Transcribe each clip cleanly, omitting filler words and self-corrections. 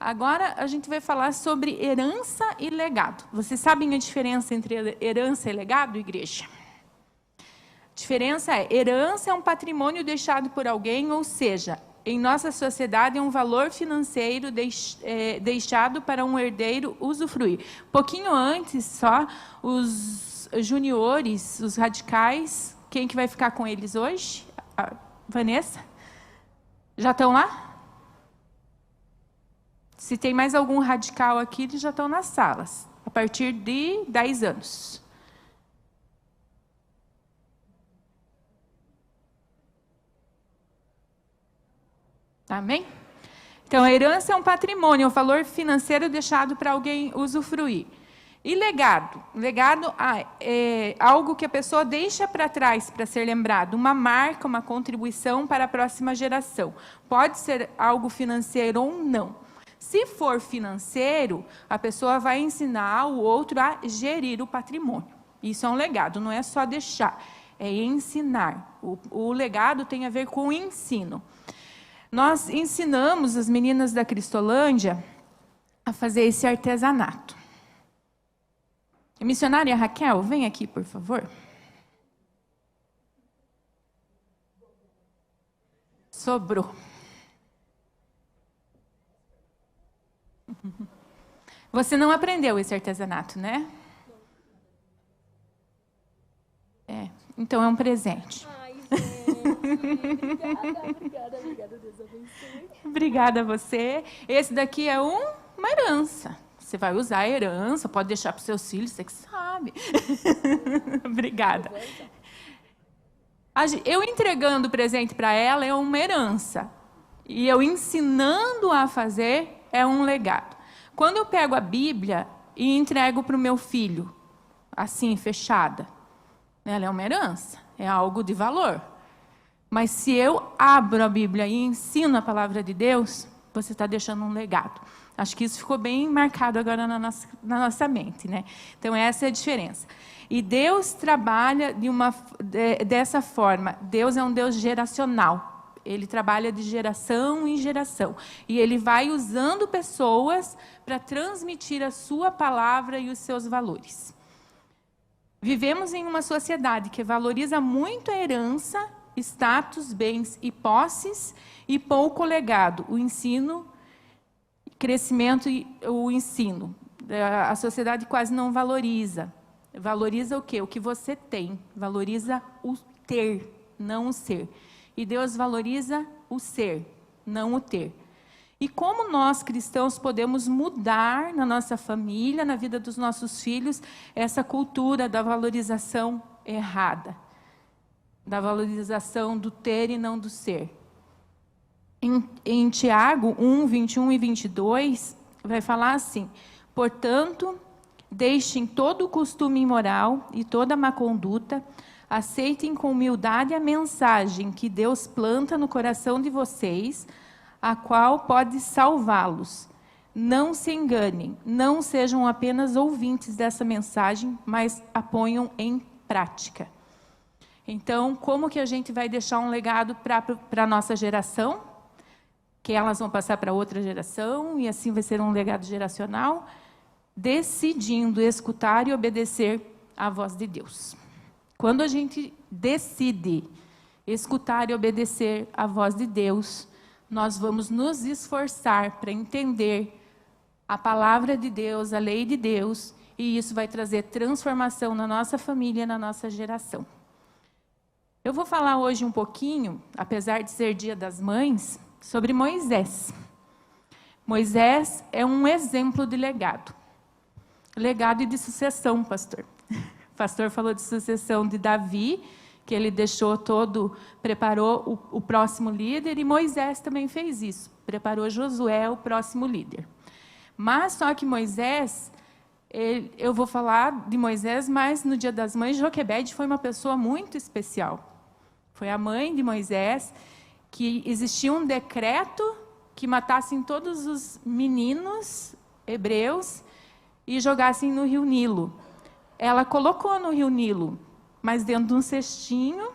Agora a gente vai falar sobre herança e legado. Vocês sabem a diferença entre herança e legado, igreja? A diferença é, herança é um patrimônio deixado por alguém, ou seja, em nossa sociedade é um valor financeiro deixado para um herdeiro usufruir. Pouquinho antes, só, os juniores, os radicais, quem que vai ficar com eles hoje? A Vanessa? Já estão lá? Se tem mais algum radical aqui, eles já estão nas salas, a partir de 10 anos. Amém? Então, a herança é um patrimônio, é um valor financeiro deixado para alguém usufruir. E legado? Legado é algo que a pessoa deixa para trás para ser lembrado, uma marca, uma contribuição para a próxima geração. Pode ser algo financeiro ou não. Se for financeiro, a pessoa vai ensinar o outro a gerir o patrimônio. Isso é um legado, não é só deixar, é ensinar. O legado tem a ver com o ensino. Nós ensinamos as meninas da Cristolândia a fazer esse artesanato. A missionária Raquel, vem aqui, por favor. Sobrou. Você não aprendeu esse artesanato, né? Então é um presente. Ai, gente. Obrigada, Deus abençoe. Obrigada a você. Esse daqui é uma herança. Você vai usar a herança, pode deixar para os seus filhos, você que sabe. Obrigada. Eu entregando o presente para ela é uma herança. E eu ensinando a fazer é um legado. Quando eu pego a Bíblia e entrego para o meu filho, assim, fechada, ela é uma herança, é algo de valor. Mas se eu abro a Bíblia e ensino a palavra de Deus, você está deixando um legado. Acho que isso ficou bem marcado agora na nossa mente, né? Então, essa é a diferença. E Deus trabalha dessa forma. Deus é um Deus geracional. Ele trabalha de geração em geração. E Ele vai usando pessoas para transmitir a sua palavra e os seus valores. Vivemos em uma sociedade que valoriza muito a herança, status, bens e posses, e pouco o legado, o ensino, crescimento e o ensino. A sociedade quase não valoriza. Valoriza o quê? O que você tem. Valoriza o ter, não o ser. E Deus valoriza o ser, não o ter. E como nós, cristãos, podemos mudar na nossa família, na vida dos nossos filhos, essa cultura da valorização errada, da valorização do ter e não do ser. Em Tiago 1, 21 e 22, vai falar assim: portanto, deixem todo o costume imoral e toda má conduta, aceitem com humildade a mensagem que Deus planta no coração de vocês, a qual pode salvá-los. Não se enganem, não sejam apenas ouvintes dessa mensagem, mas a ponham em prática. Então, como que a gente vai deixar um legado para a nossa geração? Que elas vão passar para outra geração, e assim vai ser um legado geracional? Decidindo escutar e obedecer à voz de Deus. Quando a gente decide escutar e obedecer à voz de Deus, nós vamos nos esforçar para entender a palavra de Deus, a lei de Deus, e isso vai trazer transformação na nossa família, na nossa geração. Eu vou falar hoje um pouquinho, apesar de ser Dia das Mães, sobre Moisés. Moisés é um exemplo de legado. Legado e de sucessão, pastor. O pastor falou de sucessão de Davi, que ele deixou preparou o próximo líder, e Moisés também fez isso, preparou Josué, o próximo líder. Mas só que Moisés, eu vou falar de Moisés, mas no Dia das Mães, Joquebede foi uma pessoa muito especial. Foi a mãe de Moisés, que existia um decreto que matassem todos os meninos hebreus e jogassem no rio Nilo. Ela colocou no rio Nilo, mas dentro de um cestinho,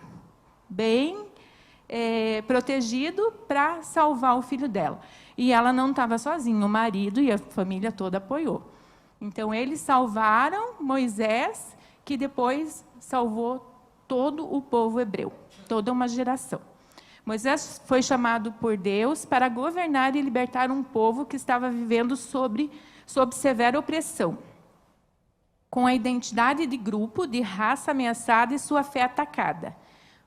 bem protegido para salvar o filho dela. E ela não estava sozinha, o marido e a família toda apoiou. Então, eles salvaram Moisés, que depois salvou todo o povo hebreu, toda uma geração. Moisés foi chamado por Deus para governar e libertar um povo que estava vivendo sob severa opressão, com a identidade de grupo, de raça ameaçada e sua fé atacada.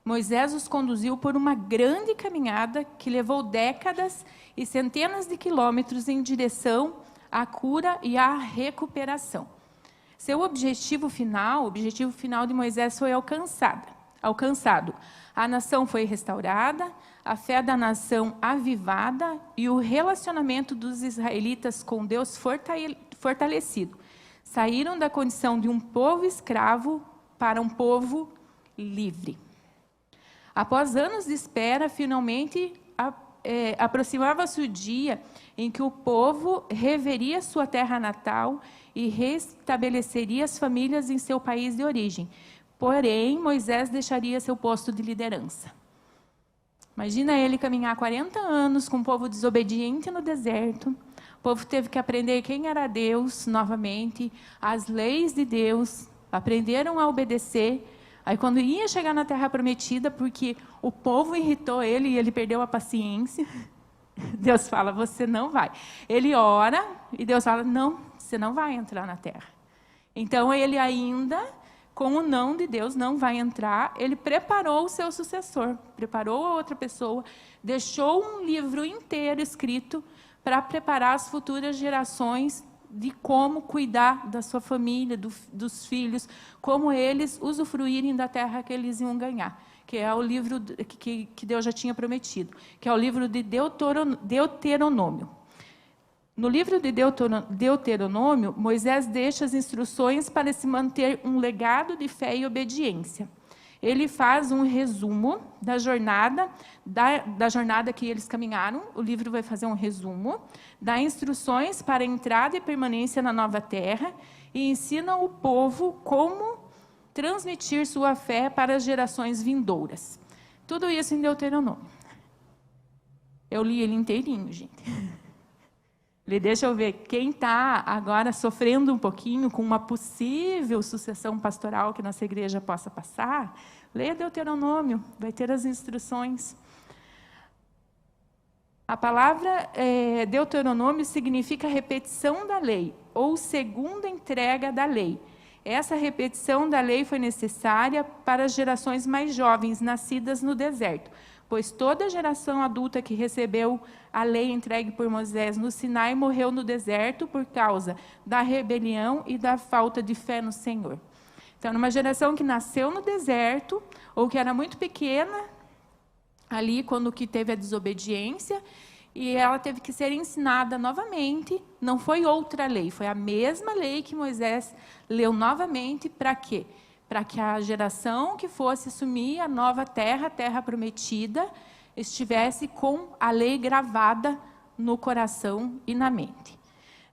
Moisés os conduziu por uma grande caminhada que levou décadas e centenas de quilômetros em direção à cura e à recuperação. Seu objetivo final de Moisés foi alcançado. A nação foi restaurada, a fé da nação avivada e o relacionamento dos israelitas com Deus fortalecido. Saíram da condição de um povo escravo para um povo livre. Após anos de espera, finalmente aproximava-se o dia em que o povo reveria sua terra natal e restabeleceria as famílias em seu país de origem. Porém, Moisés deixaria seu posto de liderança. Imagina ele caminhar 40 anos com um povo desobediente no deserto. O povo teve que aprender quem era Deus novamente, as leis de Deus, aprenderam a obedecer. Aí, quando ia chegar na Terra Prometida, porque o povo irritou ele e ele perdeu a paciência, Deus fala, você não vai. Ele ora e Deus fala, não, você não vai entrar na Terra. Então, ele ainda, com o não de Deus, não vai entrar. Ele preparou o seu sucessor, preparou a outra pessoa, deixou um livro inteiro escrito para preparar as futuras gerações de como cuidar da sua família, dos filhos, como eles usufruírem da terra que eles iam ganhar, que é o livro que Deus já tinha prometido, que é o livro de Deuteronômio. No livro de Deuteronômio, Moisés deixa as instruções para se manter um legado de fé e obediência. Ele faz um resumo da jornada que eles caminharam. O livro vai fazer um resumo, dá instruções para a entrada e permanência na nova terra e ensina o povo como transmitir sua fé para as gerações vindouras. Tudo isso em Deuteronômio. Eu li ele inteirinho, gente. Deixa eu ver, quem está agora sofrendo um pouquinho com uma possível sucessão pastoral que nossa igreja possa passar, leia Deuteronômio, vai ter as instruções. A palavra Deuteronômio significa repetição da lei, ou segunda entrega da lei. Essa repetição da lei foi necessária para as gerações mais jovens, nascidas no deserto, pois toda geração adulta que recebeu a lei entregue por Moisés no Sinai morreu no deserto por causa da rebelião e da falta de fé no Senhor. Então, numa geração que nasceu no deserto, ou que era muito pequena, ali quando que teve a desobediência, e ela teve que ser ensinada novamente, não foi outra lei, foi a mesma lei que Moisés leu novamente, para quê? Para que a geração que fosse assumir a nova terra, a terra prometida, estivesse com a lei gravada no coração e na mente.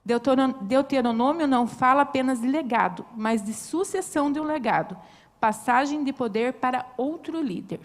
Deuteronômio não fala apenas de legado, mas de sucessão de um legado, passagem de poder para outro líder.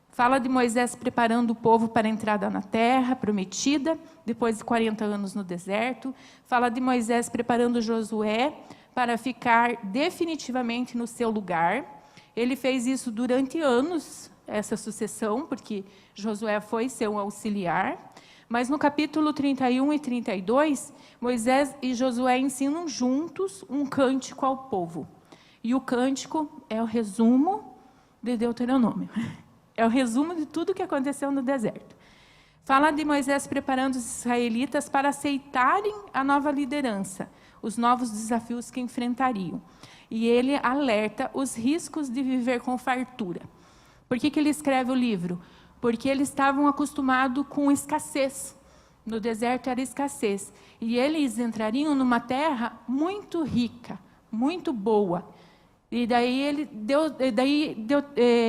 Fala de Moisés preparando o povo para a entrada na terra prometida, depois de 40 anos no deserto. Fala de Moisés preparando Josué para ficar definitivamente no seu lugar. Ele fez isso durante anos, essa sucessão, porque Josué foi seu auxiliar. Mas no capítulo 31 e 32, Moisés e Josué ensinam juntos um cântico ao povo. E o cântico é o resumo de Deuteronômio. É o resumo de tudo o que aconteceu no deserto. Fala de Moisés preparando os israelitas para aceitarem a nova liderança, os novos desafios que enfrentariam. E ele alerta os riscos de viver com fartura. Por que ele escreve o livro? Porque eles estavam acostumados com escassez. No deserto era escassez. E eles entrariam numa terra muito rica, muito boa. E daí,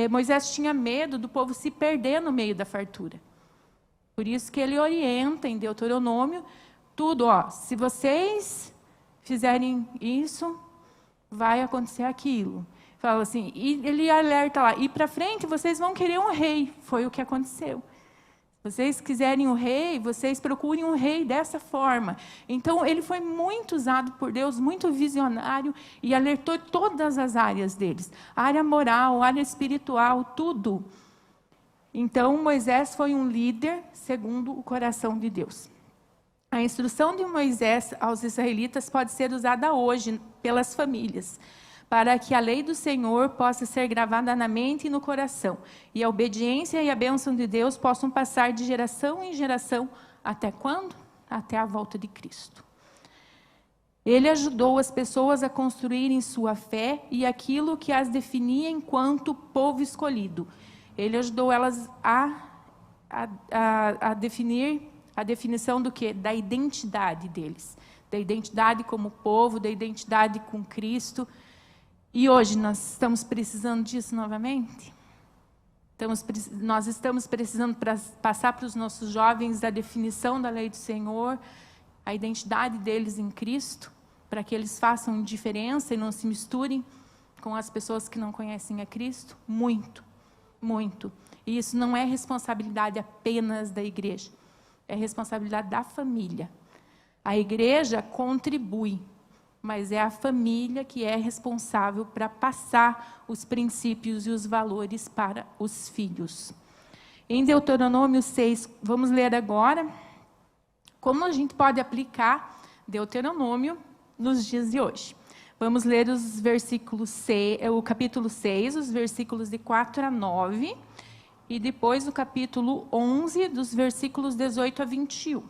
Moisés tinha medo do povo se perder no meio da fartura. Por isso que ele orienta em Deuteronômio tudo. Se vocês fizerem isso, vai acontecer aquilo. Fala assim, e ele alerta lá, e para frente vocês vão querer um rei. Foi o que aconteceu. Se vocês quiserem um rei, vocês procurem um rei dessa forma. Então, ele foi muito usado por Deus, muito visionário, e alertou todas as áreas deles. A área moral, a área espiritual, tudo. Então, Moisés foi um líder segundo o coração de Deus. A instrução de Moisés aos israelitas pode ser usada hoje pelas famílias, para que a lei do Senhor possa ser gravada na mente e no coração, e a obediência e a bênção de Deus possam passar de geração em geração, até quando? Até a volta de Cristo. Ele ajudou as pessoas a construírem sua fé e aquilo que as definia enquanto povo escolhido. Ele ajudou elas a definir a definição do quê? Da identidade deles, da identidade como povo, da identidade com Cristo. E hoje nós estamos precisando disso novamente? Nós estamos precisando passar para os nossos jovens a definição da lei do Senhor, a identidade deles em Cristo, para que eles façam diferença e não se misturem com as pessoas que não conhecem a Cristo? Muito, muito. E isso não é responsabilidade apenas da igreja, é responsabilidade da família. A igreja contribui, mas é a família que é responsável para passar os princípios e os valores para os filhos. Em Deuteronômio 6, vamos ler agora como a gente pode aplicar Deuteronômio nos dias de hoje. Vamos ler os versículos 6, o capítulo 6, os versículos de 4 a 9, e depois o capítulo 11, dos versículos 18 a 21.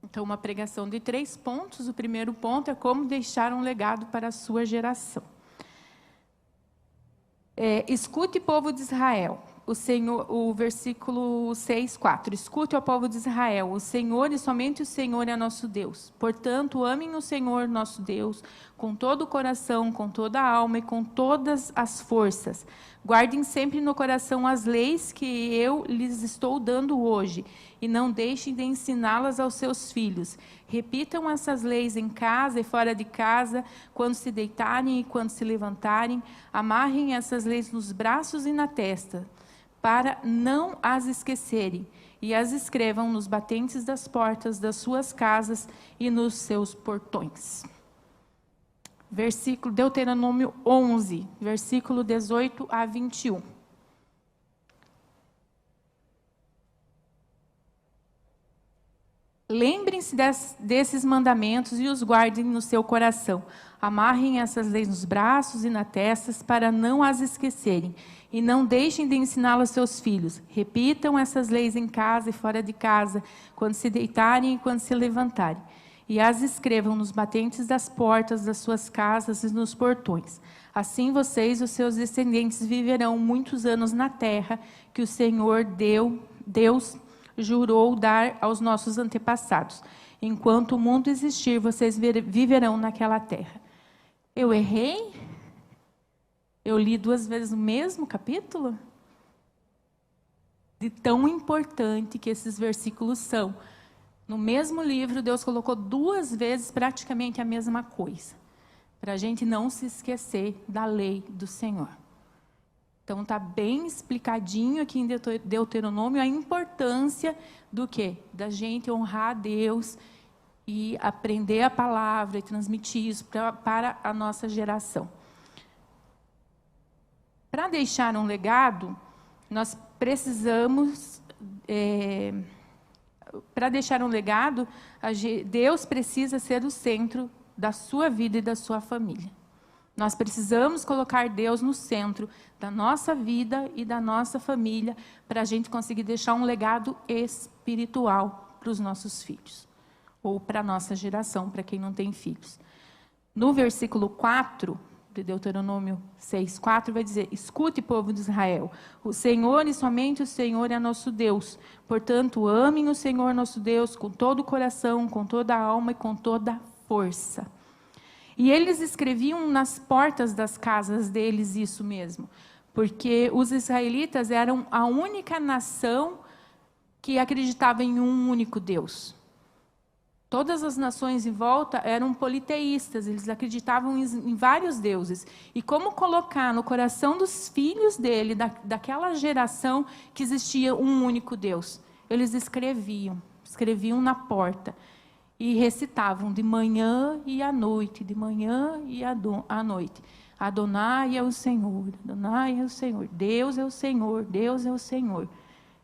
Então, uma pregação de 3 pontos. O primeiro ponto é como deixar um legado para a sua geração. Escute, povo de Israel, o versículo 6, 4. Escute, ó povo de Israel, o Senhor e somente o Senhor é nosso Deus. Portanto, amem o Senhor nosso Deus com todo o coração, com toda a alma e com todas as forças. Guardem sempre no coração as leis que eu lhes estou dando hoje, e não deixem de ensiná-las aos seus filhos. Repitam essas leis em casa e fora de casa, quando se deitarem e quando se levantarem. Amarrem essas leis nos braços e na testa, para não as esquecerem, e as escrevam nos batentes das portas das suas casas e nos seus portões. Versículo Deuteronômio 11, versículo 18 a 21. Lembrem-se desses mandamentos e os guardem no seu coração. Amarrem essas leis nos braços e na testa para não as esquecerem. E não deixem de ensiná-las aos seus filhos. Repitam essas leis em casa e fora de casa, quando se deitarem e quando se levantarem. E as escrevam nos batentes das portas das suas casas e nos portões. Assim vocês e os seus descendentes viverão muitos anos na terra que o Senhor Deus jurou dar aos nossos antepassados. Enquanto o mundo existir, vocês viverão naquela terra. Eu errei? Eu li 2 vezes o mesmo capítulo? De tão importante que esses versículos são. No mesmo livro, Deus colocou 2 vezes praticamente a mesma coisa, para a gente não se esquecer da lei do Senhor. Então, está bem explicadinho aqui em Deuteronômio a importância do quê? Da gente honrar a Deus e aprender a palavra e transmitir isso para a nossa geração. Para deixar um legado, nós precisamos... para deixar um legado, Deus precisa ser o centro da sua vida e da sua família. Nós precisamos colocar Deus no centro da nossa vida e da nossa família para a gente conseguir deixar um legado espiritual para os nossos filhos. Ou para a nossa geração, para quem não tem filhos. No versículo 4 de Deuteronômio 6:4 vai dizer: escute, povo de Israel, o Senhor e somente o Senhor é nosso Deus. Portanto, amem o Senhor nosso Deus com todo o coração, com toda a alma e com toda a força. E eles escreviam nas portas das casas deles isso mesmo, porque os israelitas eram a única nação que acreditava em um único Deus. Todas as nações em volta eram politeístas, eles acreditavam em vários deuses. E como colocar no coração dos filhos dele, daquela geração, que existia um único Deus? Eles escreviam na porta e recitavam de manhã e à noite, de manhã e à noite. Adonai é o Senhor, Adonai é o Senhor, Deus é o Senhor, Deus é o Senhor.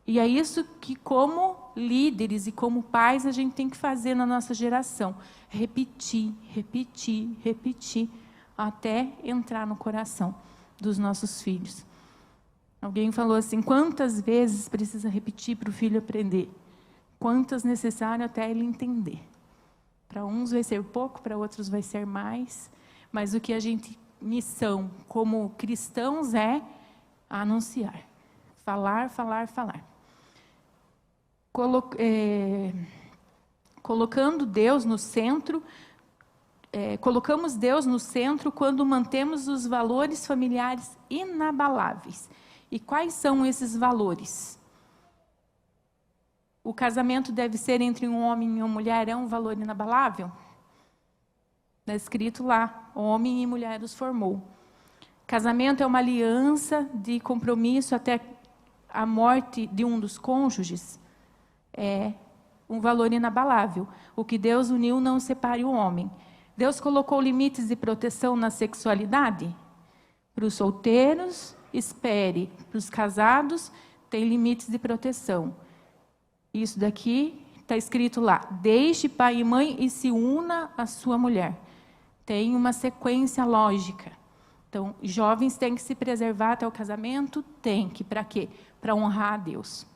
E é isso que, como líderes e como pais, a gente tem que fazer na nossa geração. Repetir, repetir, repetir, até entrar no coração dos nossos filhos. Alguém falou assim, quantas vezes precisa repetir para o filho aprender? Quantas necessário até ele entender? Para uns vai ser pouco, para outros vai ser mais. Mas o que a gente, missão como cristãos, é anunciar. Falar, falar, falar. Colocando Deus no centro, colocamos Deus no centro quando mantemos os valores familiares inabaláveis. E quais são esses valores? O casamento deve ser entre um homem e uma mulher, é um valor inabalável? Está escrito lá, homem e mulher os formou. Casamento é uma aliança de compromisso até a morte de um dos cônjuges. É um valor inabalável. O que Deus uniu não separe o homem. Deus colocou limites de proteção na sexualidade? Para os solteiros, espere. Para os casados, tem limites de proteção. Isso daqui está escrito lá. Deixe pai e mãe e se una à sua mulher. Tem uma sequência lógica. Então, jovens têm que se preservar até o casamento? Tem que. Para quê? Para honrar a Deus.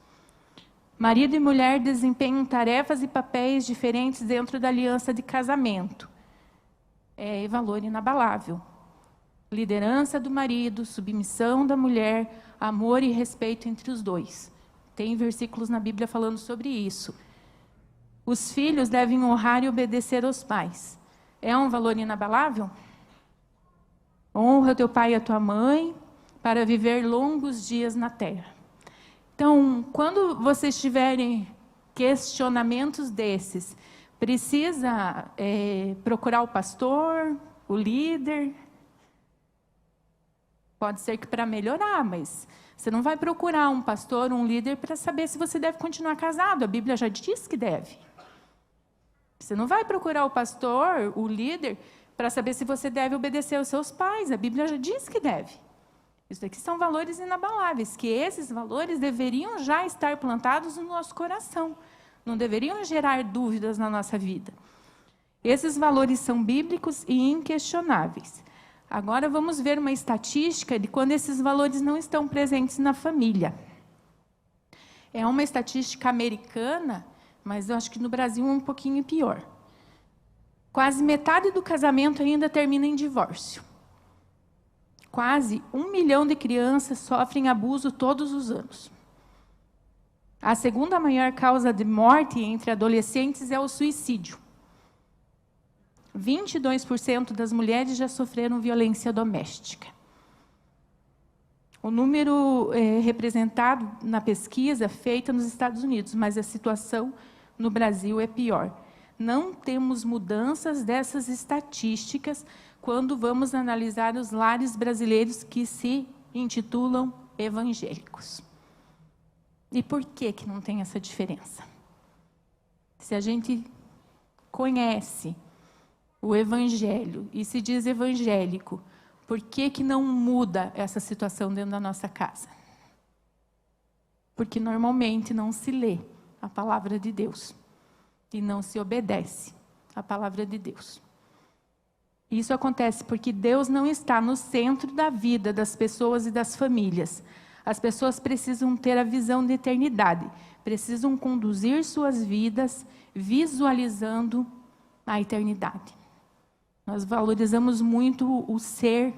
Marido e mulher desempenham tarefas e papéis diferentes dentro da aliança de casamento. É valor inabalável. Liderança do marido, submissão da mulher, amor e respeito entre os dois. Tem versículos na Bíblia falando sobre isso. Os filhos devem honrar e obedecer aos pais. É um valor inabalável? Honra teu pai e a tua mãe para viver longos dias na terra. Então, quando vocês tiverem questionamentos desses, precisa procurar o pastor, o líder. Pode ser que para melhorar, mas você não vai procurar um pastor, um líder, para saber se você deve continuar casado. A Bíblia já diz que deve. Você não vai procurar o pastor, o líder, para saber se você deve obedecer aos seus pais. A Bíblia já diz que deve. Isso aqui são valores inabaláveis, que esses valores deveriam já estar plantados no nosso coração. Não deveriam gerar dúvidas na nossa vida. Esses valores são bíblicos e inquestionáveis. Agora vamos ver uma estatística de quando esses valores não estão presentes na família. É uma estatística americana, mas eu acho que no Brasil é um pouquinho pior. Quase metade do casamento ainda termina em divórcio. Quase 1 milhão de crianças sofrem abuso todos os anos. A segunda maior causa de morte entre adolescentes é o suicídio. 22% das mulheres já sofreram violência doméstica. O número é representado na pesquisa feita nos Estados Unidos, mas a situação no Brasil é pior. Não temos mudanças dessas estatísticas quando vamos analisar os lares brasileiros que se intitulam evangélicos. E por que não tem essa diferença? Se a gente conhece o evangelho e se diz evangélico, por que não muda essa situação dentro da nossa casa? Porque normalmente não se lê a palavra de Deus e não se obedece a palavra de Deus. Isso acontece porque Deus não está no centro da vida das pessoas e das famílias. As pessoas precisam ter a visão de eternidade, precisam conduzir suas vidas visualizando a eternidade. Nós valorizamos muito o ser,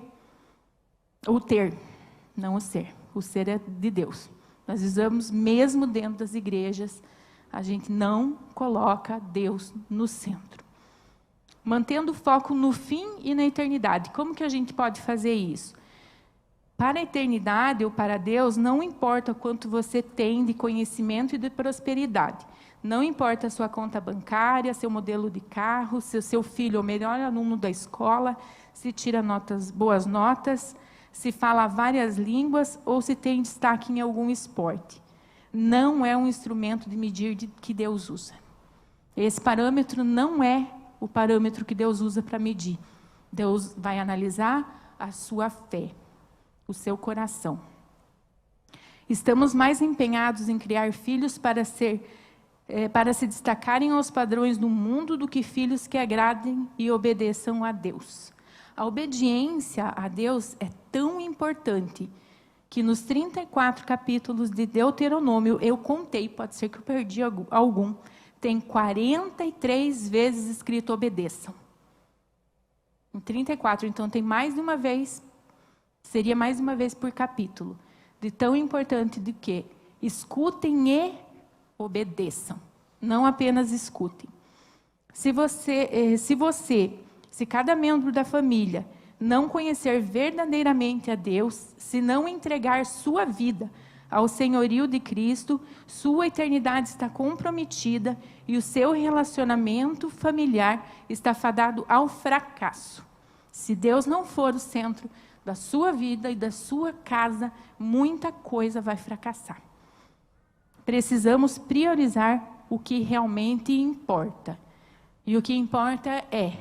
o ter, não o ser. O ser é de Deus. Nós usamos mesmo dentro das igrejas, a gente não coloca Deus no centro. Mantendo o foco no fim e na eternidade. Como que a gente pode fazer isso? Para a eternidade ou para Deus, não importa quanto você tem de conhecimento e de prosperidade. Não importa a sua conta bancária, seu modelo de carro, se o seu filho é o melhor aluno da escola, se tira boas notas, se fala várias línguas ou se tem destaque em algum esporte. Não é um instrumento de medir que Deus usa. Esse parâmetro não é o parâmetro que Deus usa para medir. Deus vai analisar a sua fé, o seu coração. Estamos mais empenhados em criar filhos para se destacarem aos padrões do mundo do que filhos que agradem e obedeçam a Deus. A obediência a Deus é tão importante que nos 34 capítulos de Deuteronômio, eu contei, pode ser que eu perdi algum, tem 43 vezes escrito obedeçam. Em 34, então tem mais de uma vez, seria mais de uma vez por capítulo, de tão importante do que escutem e obedeçam, não apenas escutem. Se cada membro da família não conhecer verdadeiramente a Deus, se não entregar sua vida ao senhorio de Cristo, sua eternidade está comprometida e o seu relacionamento familiar está fadado ao fracasso. Se Deus não for o centro da sua vida e da sua casa, muita coisa vai fracassar. Precisamos priorizar o que realmente importa. E o que importa é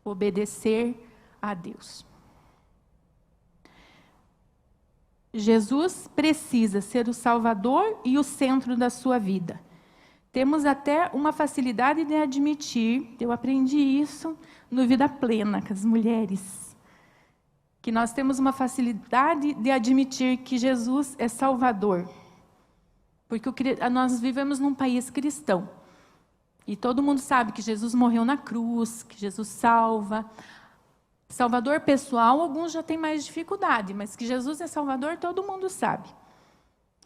obedecer a Deus. Jesus precisa ser o Salvador e o centro da sua vida. Temos até uma facilidade de admitir, eu aprendi isso no Vida Plena com as mulheres, que nós temos uma facilidade de admitir que Jesus é Salvador. Porque nós vivemos num país cristão. E todo mundo sabe que Jesus morreu na cruz, que Jesus salva. Salvador pessoal, alguns já têm mais dificuldade, mas que Jesus é Salvador, todo mundo sabe.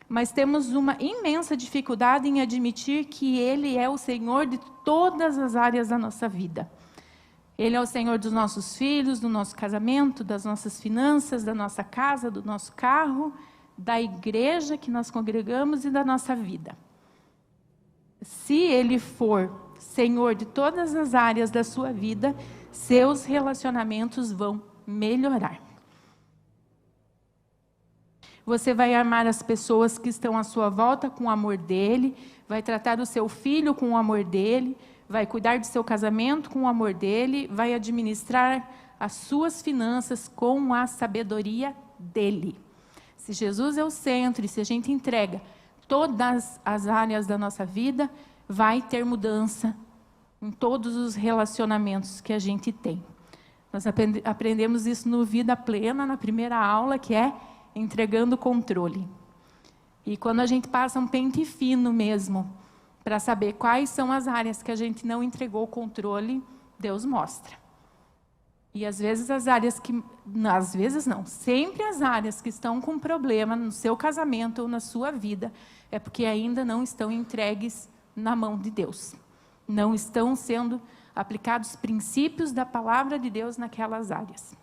Mas temos uma imensa dificuldade em admitir que Ele é o Senhor de todas as áreas da nossa vida. Ele é o Senhor dos nossos filhos, do nosso casamento, das nossas finanças, da nossa casa, do nosso carro, da igreja que nós congregamos e da nossa vida. Se Ele for Senhor de todas as áreas da sua vida, seus relacionamentos vão melhorar. Você vai amar as pessoas que estão à sua volta com o amor dele, vai tratar o seu filho com o amor dele, vai cuidar do seu casamento com o amor dele, vai administrar as suas finanças com a sabedoria dele. Se Jesus é o centro e se a gente entrega todas as áreas da nossa vida, vai ter mudança em todos os relacionamentos que a gente tem. Nós aprendemos isso no Vida Plena, na primeira aula, que é entregando o controle. E quando a gente passa um pente fino mesmo, para saber quais são as áreas que a gente não entregou o controle, Deus mostra. E às vezes as áreas que... Às vezes não, sempre as áreas que estão com problema no seu casamento ou na sua vida, é porque ainda não estão entregues na mão de Deus. Não estão sendo aplicados princípios da palavra de Deus naquelas áreas.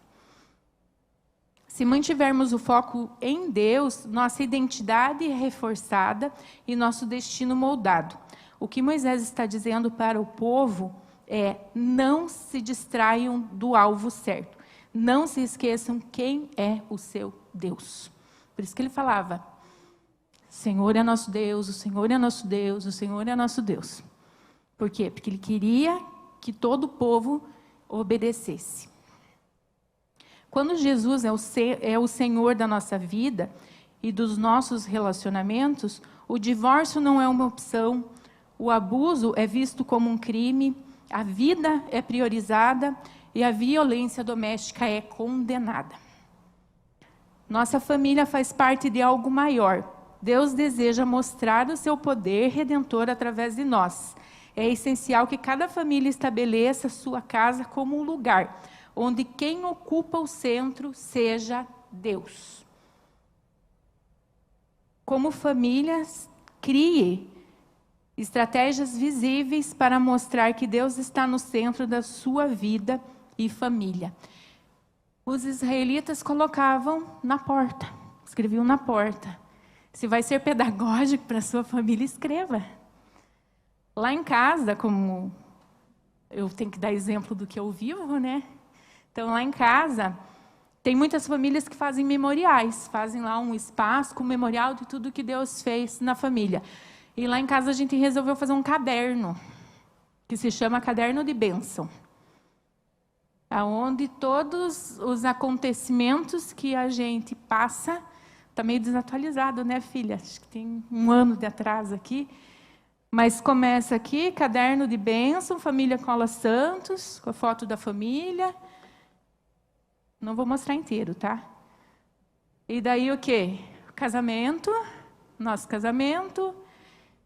Se mantivermos o foco em Deus, nossa identidade é reforçada e nosso destino moldado. O que Moisés está dizendo para o povo é: não se distraiam do alvo certo. Não se esqueçam quem é o seu Deus. Por isso que ele falava: Senhor é nosso Deus, o Senhor é nosso Deus, o Senhor é nosso Deus. Por quê? Porque ele queria que todo o povo obedecesse. Quando Jesus é o Senhor da nossa vida e dos nossos relacionamentos, o divórcio não é uma opção, o abuso é visto como um crime, a vida é priorizada e a violência doméstica é condenada. Nossa família faz parte de algo maior. Deus deseja mostrar o seu poder redentor através de nós. É essencial que cada família estabeleça sua casa como um lugar onde quem ocupa o centro seja Deus. Como famílias, crie estratégias visíveis para mostrar que Deus está no centro da sua vida e família. os israelitas colocavam na porta, escreviam na porta. Se vai ser pedagógico para a sua família, escreva. Lá em casa, como eu tenho que dar exemplo do que eu vivo, né? Então, lá em casa, tem muitas famílias que fazem memoriais, fazem lá um espaço com memorial de tudo que Deus fez na família. E lá em casa a gente resolveu fazer um caderno, que se chama Caderno de Bênção, onde todos os acontecimentos que a gente passa, está meio desatualizado, né, filha? Acho que tem 1 ano de atraso aqui. Mas começa aqui, Caderno de Bênção, Família Cola Santos, com a foto da família. Não vou mostrar inteiro, tá? E daí o quê? Casamento, nosso casamento.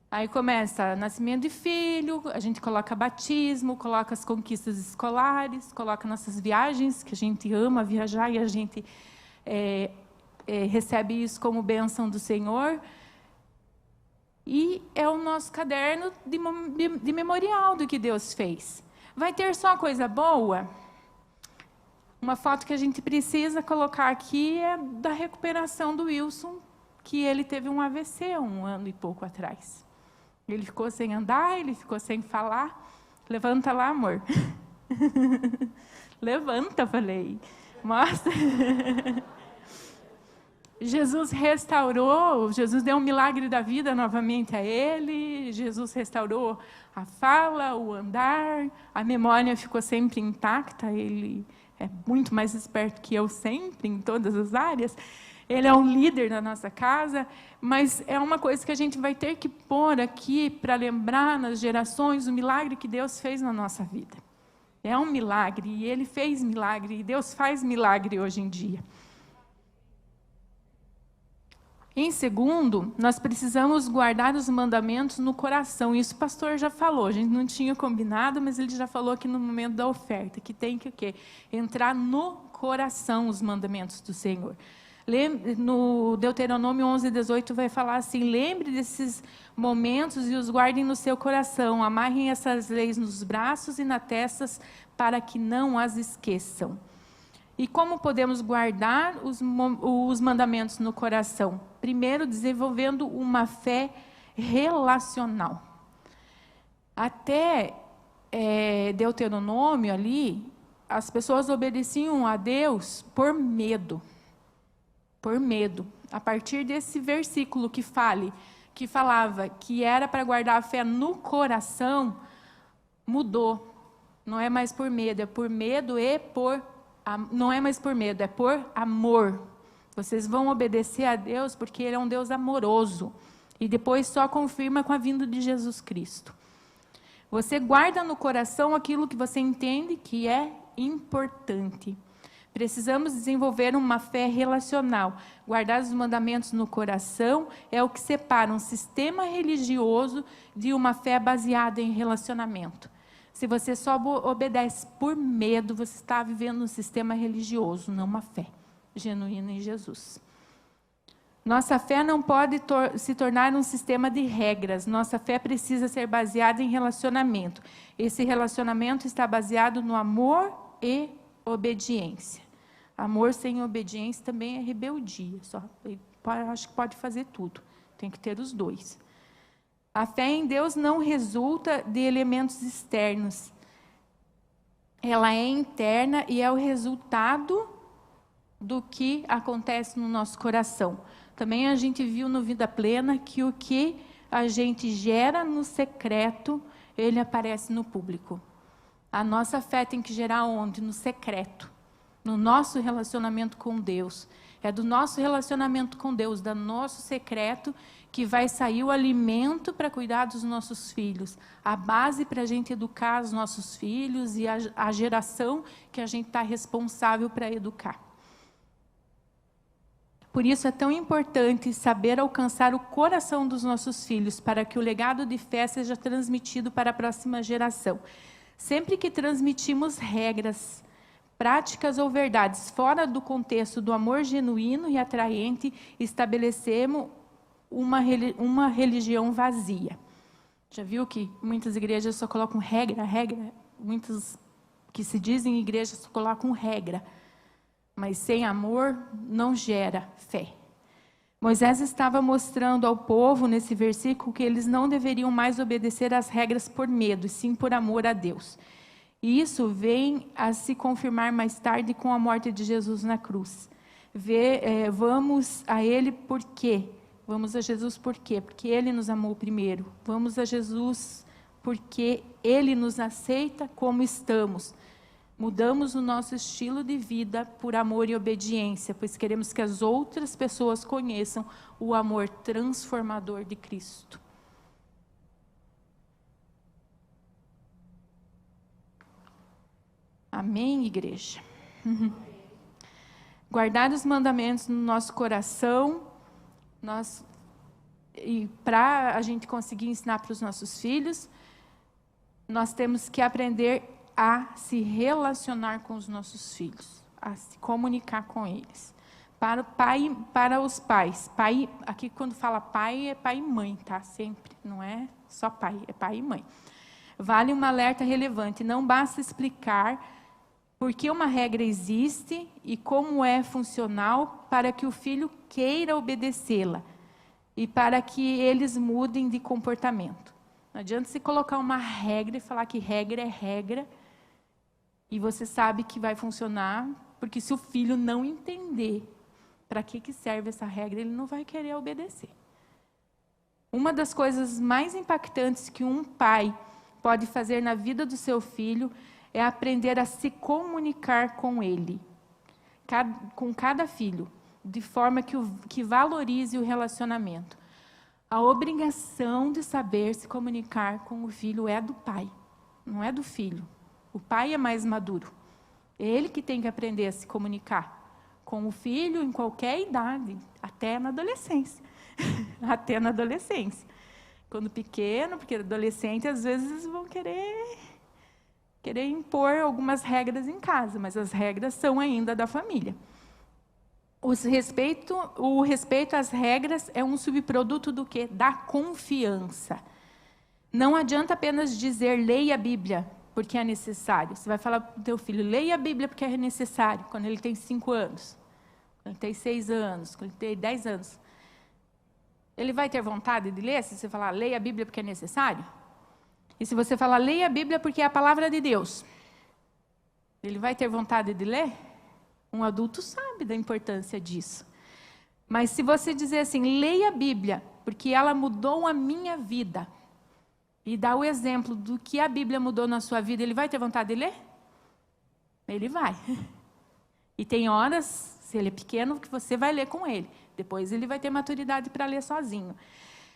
Aí começa nascimento de filho, a gente coloca batismo, coloca as conquistas escolares, coloca nossas viagens, que a gente ama viajar e a gente recebe isso como bênção do Senhor. E é o nosso caderno de memorial do que Deus fez. Vai ter só coisa boa? Uma foto que a gente precisa colocar aqui é da recuperação do Wilson, que ele teve um AVC 1 ano e pouco atrás. Ele ficou sem andar, ele ficou sem falar. Levanta lá, amor. Levanta, falei. Mostra. Jesus restaurou, Jesus deu um milagre da vida novamente a ele, Jesus restaurou a fala, o andar, a memória ficou sempre intacta, ele é muito mais esperto que eu sempre, em todas as áreas. Ele é um líder da nossa casa, mas é uma coisa que a gente vai ter que pôr aqui para lembrar nas gerações o milagre que Deus fez na nossa vida. É um milagre, e Ele fez milagre, e Deus faz milagre hoje em dia. Em segundo, nós precisamos guardar os mandamentos no coração. Isso o pastor já falou, a gente não tinha combinado, mas ele já falou aqui no momento da oferta, que tem que o quê? Entrar no coração os mandamentos do Senhor. No Deuteronômio 11:18 vai falar assim: lembre desses momentos e os guardem no seu coração, amarrem essas leis nos braços e na testa para que não as esqueçam. E como podemos guardar os mandamentos no coração? Primeiro, desenvolvendo uma fé relacional. Até Deuteronômio ali, as pessoas obedeciam a Deus por medo. Por medo. A partir desse versículo que falava que era para guardar a fé no coração, mudou. Não é mais por medo, é por medo e por não é mais por medo, é por amor. Vocês vão obedecer a Deus porque Ele é um Deus amoroso. E depois só confirma com a vinda de Jesus Cristo. Você guarda no coração aquilo que você entende que é importante. Precisamos desenvolver uma fé relacional. Guardar os mandamentos no coração é o que separa um sistema religioso de uma fé baseada em relacionamento. Se você só obedece por medo, você está vivendo um sistema religioso, não uma fé genuína em Jesus. Nossa fé não pode se tornar um sistema de regras. Nossa fé precisa ser baseada em relacionamento. Esse relacionamento está baseado no amor e obediência. Amor sem obediência também é rebeldia. Acho que pode fazer tudo. Tem que ter os dois. A fé em Deus não resulta de elementos externos. Ela é interna e é o resultado do que acontece no nosso coração. Também a gente viu no Vida Plena que o que a gente gera no secreto, ele aparece no público. A nossa fé tem que gerar onde? No secreto. No nosso relacionamento com Deus. É do nosso relacionamento com Deus, do nosso secreto, que vai sair o alimento para cuidar dos nossos filhos. A base para a gente educar os nossos filhos e a geração que a gente está responsável para educar. Por isso é tão importante saber alcançar o coração dos nossos filhos, para que o legado de fé seja transmitido para a próxima geração. Sempre que transmitimos regras, práticas ou verdades fora do contexto do amor genuíno e atraente, estabelecemos uma religião vazia. Já viu que muitas igrejas só colocam regra? Muitas que se dizem igrejas só colocam regra. mas sem amor não gera fé. Moisés estava mostrando ao povo, nesse versículo, que eles não deveriam mais obedecer às regras por medo, e sim por amor a Deus. E isso vem a se confirmar mais tarde com a morte de Jesus na cruz. Vamos a Ele por quê? Vamos a Jesus por quê? Porque Ele nos amou primeiro. Vamos a Jesus porque Ele nos aceita como estamos. Mudamos o nosso estilo de vida por amor e obediência, pois queremos que as outras pessoas conheçam o amor transformador de Cristo. Amém, igreja? Guardar os mandamentos no nosso coração, e para a gente conseguir ensinar para os nossos filhos, nós temos que aprender a se relacionar com os nossos filhos, a se comunicar com eles. Para o pai, para os pais. Pai, aqui quando fala pai, é pai e mãe, tá? Sempre, não é só pai, é pai e mãe. Vale um alerta relevante, não basta explicar por que uma regra existe e como é funcional para que o filho queira obedecê-la e para que eles mudem de comportamento. Não adianta você colocar uma regra e falar que regra é regra, e você sabe que vai funcionar, porque se o filho não entender para que serve essa regra, ele não vai querer obedecer. Uma das coisas mais impactantes que um pai pode fazer na vida do seu filho é aprender a se comunicar com ele, com cada filho, de forma que valorize o relacionamento. A obrigação de saber se comunicar com o filho é do pai, não é do filho. O pai é mais maduro. É ele que tem que aprender a se comunicar com o filho em qualquer idade, até na adolescência. Até na adolescência. Quando pequeno, porque adolescente, às vezes vão querer impor algumas regras em casa, mas as regras são ainda da família. O respeito às regras é um subproduto do quê? Da confiança. Não adianta apenas dizer, leia a Bíblia, porque é necessário. Você vai falar para o teu filho, leia a Bíblia porque é necessário, quando ele tem 5 anos, quando ele tem 6 anos, quando ele tem 10 anos. Ele vai ter vontade de ler se você falar, leia a Bíblia porque é necessário? E se você falar, leia a Bíblia porque é a palavra de Deus, ele vai ter vontade de ler? Um adulto sabe da importância disso. Mas se você dizer assim, leia a Bíblia porque ela mudou a minha vida, e dá o exemplo do que a Bíblia mudou na sua vida, ele vai ter vontade de ler? Ele vai. E tem horas, se ele é pequeno, que você vai ler com ele. Depois ele vai ter maturidade para ler sozinho.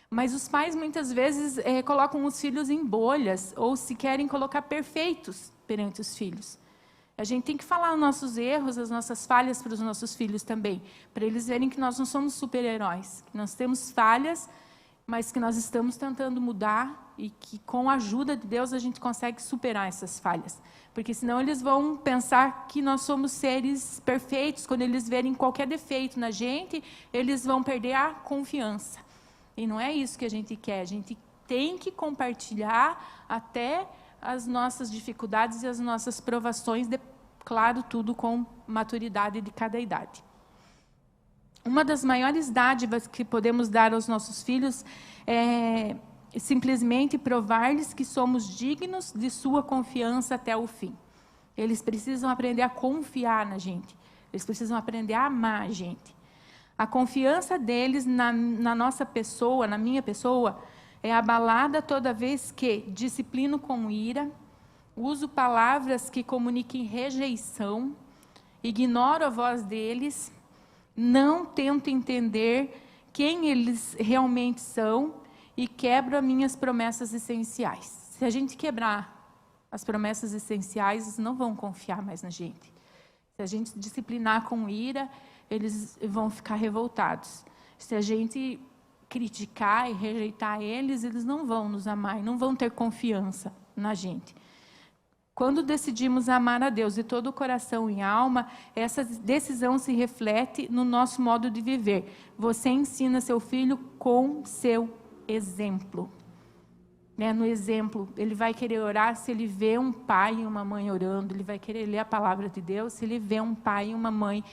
Mas os pais, muitas vezes, colocam os filhos em bolhas, ou se querem colocar perfeitos perante os filhos. A gente tem que falar os nossos erros, as nossas falhas para os nossos filhos também, para eles verem que nós não somos super-heróis, que nós temos falhas, mas que nós estamos tentando mudar e que com a ajuda de Deus a gente consegue superar essas falhas. Porque senão eles vão pensar que nós somos seres perfeitos, quando eles verem qualquer defeito na gente, eles vão perder a confiança. E não é isso que a gente quer, a gente tem que compartilhar até as nossas dificuldades e as nossas provações, claro, tudo com maturidade de cada idade. Uma das maiores dádivas que podemos dar aos nossos filhos é simplesmente provar-lhes que somos dignos de sua confiança até o fim. Eles precisam aprender a confiar na gente. Eles precisam aprender a amar a gente. A confiança deles na nossa pessoa, na minha pessoa, é abalada toda vez que disciplino com ira, uso palavras que comuniquem rejeição, ignoro a voz deles, não tento entender quem eles realmente são e quebro as minhas promessas essenciais. Se a gente quebrar as promessas essenciais, eles não vão confiar mais na gente. Se a gente disciplinar com ira, eles vão ficar revoltados. Se a gente criticar e rejeitar eles, eles não vão nos amar e não vão ter confiança na gente. Quando decidimos amar a Deus de todo o coração e alma, essa decisão se reflete no nosso modo de viver. Você ensina seu filho com seu exemplo. né, no exemplo. Ele vai querer orar se ele vê um pai e uma mãe orando, ele vai querer ler a palavra de Deus se ele vê um pai e uma mãe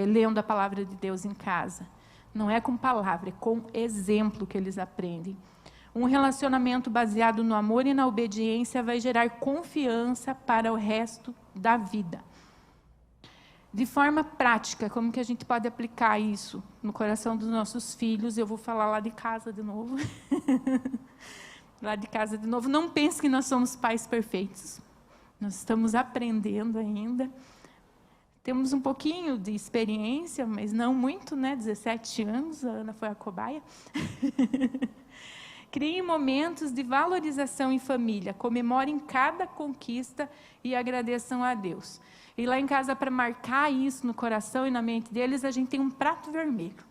lendo a palavra de Deus em casa. Não é com palavra, é com exemplo que eles aprendem. Um relacionamento baseado no amor e na obediência vai gerar confiança para o resto da vida. De forma prática, como que a gente pode aplicar isso no coração dos nossos filhos? Eu vou falar lá de casa de novo. Lá de casa de novo. Não pense que nós somos pais perfeitos. Nós estamos aprendendo ainda. Temos um pouquinho de experiência, mas não muito, né? 17 anos, a Ana foi a cobaia. Criem momentos de valorização em família, comemorem cada conquista e agradeçam a Deus. E lá em casa, para marcar isso no coração e na mente deles, a gente tem um prato vermelho.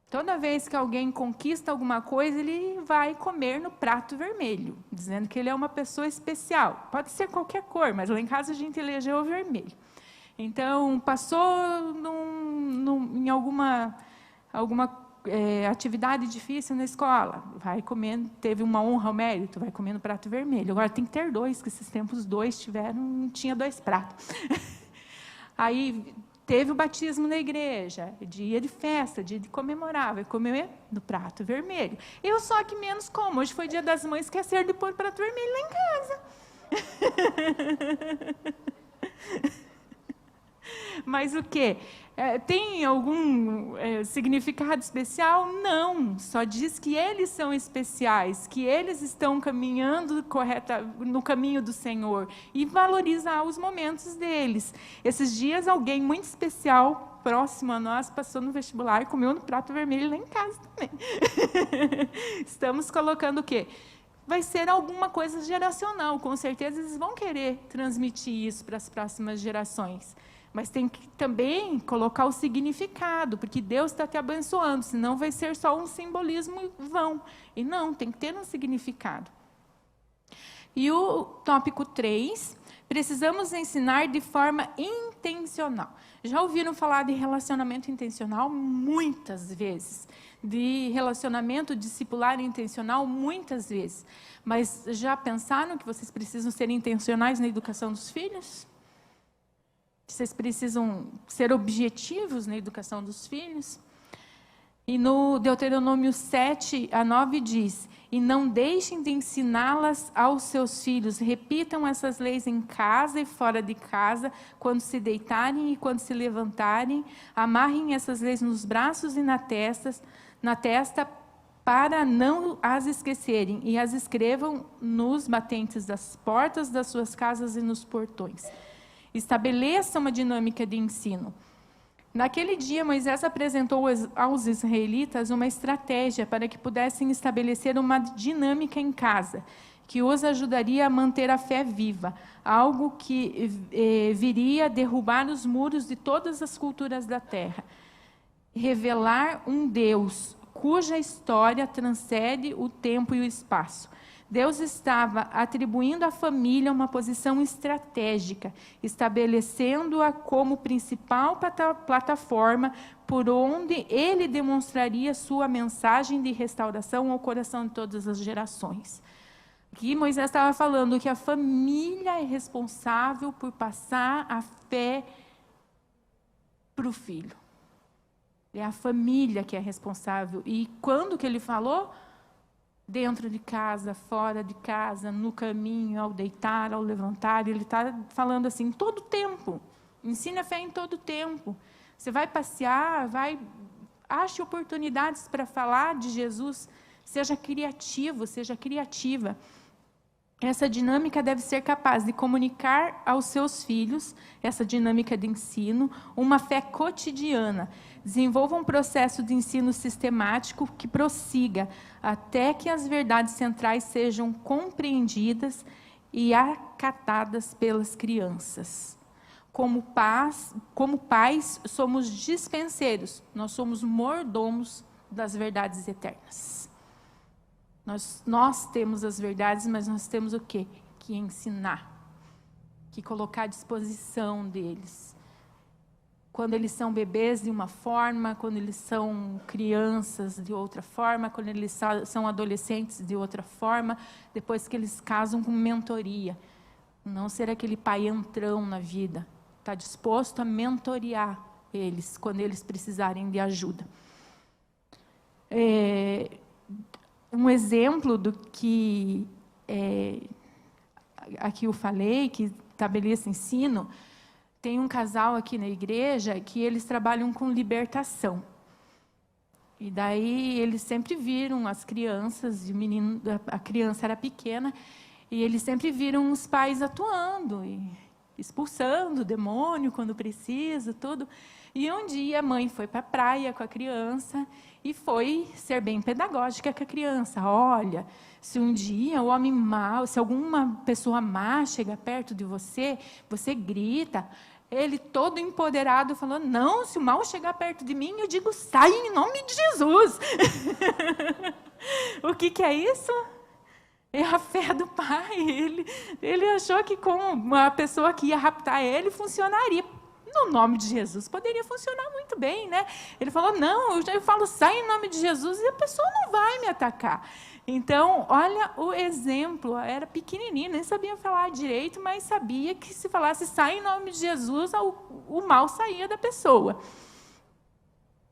Toda vez que alguém conquista alguma coisa, ele vai comer no prato vermelho, dizendo que ele é uma pessoa especial. Pode ser qualquer cor, mas lá em casa a gente elegeu o vermelho. Então, passou em alguma atividade difícil na escola, vai comendo, teve uma honra ao mérito, vai comendo prato vermelho. Agora tem que ter 2, que esses tempos 2 tiveram, não tinha 2 pratos. Aí teve o batismo na igreja, dia de festa, dia de comemorar, vai comer no prato vermelho. Eu só que menos como, hoje foi dia das mães, esquecer de pôr prato vermelho lá em casa. Mas o quê? Tem algum significado especial? Não, só diz que eles são especiais, que eles estão caminhando no caminho do Senhor e valorizar os momentos deles. Esses dias, alguém muito especial, próximo a nós, passou no vestibular e comeu no prato vermelho lá em casa também. Estamos colocando o quê? Vai ser alguma coisa geracional, com certeza eles vão querer transmitir isso para as próximas gerações. Mas tem que também colocar o significado, porque Deus está te abençoando, senão vai ser só um simbolismo vão. E não, tem que ter um significado. E o tópico 3, precisamos ensinar de forma intencional. Já ouviram falar de relacionamento intencional? Muitas vezes. De relacionamento discipular intencional? Muitas vezes. Mas já pensaram que vocês precisam ser intencionais na educação dos filhos? Vocês precisam ser objetivos na educação dos filhos? E no Deuteronômio 7:9 diz: e não deixem de ensiná-las aos seus filhos. Repitam essas leis em casa e fora de casa, quando se deitarem e quando se levantarem. Amarrem essas leis nos braços e na testa, para não as esquecerem. E as escrevam nos batentes das portas das suas casas e nos portões. Estabeleça uma dinâmica de ensino. Naquele dia, Moisés apresentou aos israelitas uma estratégia para que pudessem estabelecer uma dinâmica em casa, que os ajudaria a manter a fé viva, algo que viria derrubar os muros de todas as culturas da terra. Revelar um Deus cuja história transcende o tempo e o espaço. Deus estava atribuindo à família uma posição estratégica, estabelecendo-a como principal plataforma por onde ele demonstraria sua mensagem de restauração ao coração de todas as gerações. Aqui Moisés estava falando que a família é responsável por passar a fé para o filho. É a família que é responsável. E quando que ele falou? Dentro de casa, fora de casa, no caminho, ao deitar, ao levantar. Ele está falando assim, em todo tempo. Ensina a fé em todo tempo. Você vai passear, ache oportunidades para falar de Jesus. Seja criativo, seja criativa. Essa dinâmica deve ser capaz de comunicar aos seus filhos, essa dinâmica de ensino, uma fé cotidiana. Desenvolva um processo de ensino sistemático que prossiga até que as verdades centrais sejam compreendidas e acatadas pelas crianças. Como pais, somos dispenseiros, nós somos mordomos das verdades eternas. Nós temos as verdades, mas nós temos o quê? Que ensinar, que colocar à disposição deles. Quando eles são bebês de uma forma, quando eles são crianças de outra forma, quando eles são adolescentes de outra forma, depois que eles casam com mentoria. Não ser aquele pai entrão na vida, está disposto a mentorear eles quando eles precisarem de ajuda. Um exemplo do que aqui eu falei, que estabelece ensino, tem um casal aqui na igreja que eles trabalham com libertação. E daí eles sempre viram as crianças, e a criança era pequena, e eles sempre viram os pais atuando, e expulsando o demônio quando precisa, tudo. E um dia a mãe foi para a praia com a criança e foi ser bem pedagógica com a criança. Olha, se um dia o homem mau, se alguma pessoa má chega perto de você, você grita. Ele, todo empoderado, falou, não, se o mal chegar perto de mim, eu digo, sai em nome de Jesus. O que é isso? É a fé do pai. Ele achou que com uma pessoa que ia raptar ele, funcionaria. No nome de Jesus, poderia funcionar muito bem, né? Ele falou, não, eu falo, sai em nome de Jesus e a pessoa não vai me atacar. Então, olha o exemplo, era pequenininho, nem sabia falar direito, mas sabia que se falasse, sai em nome de Jesus, o mal saía da pessoa.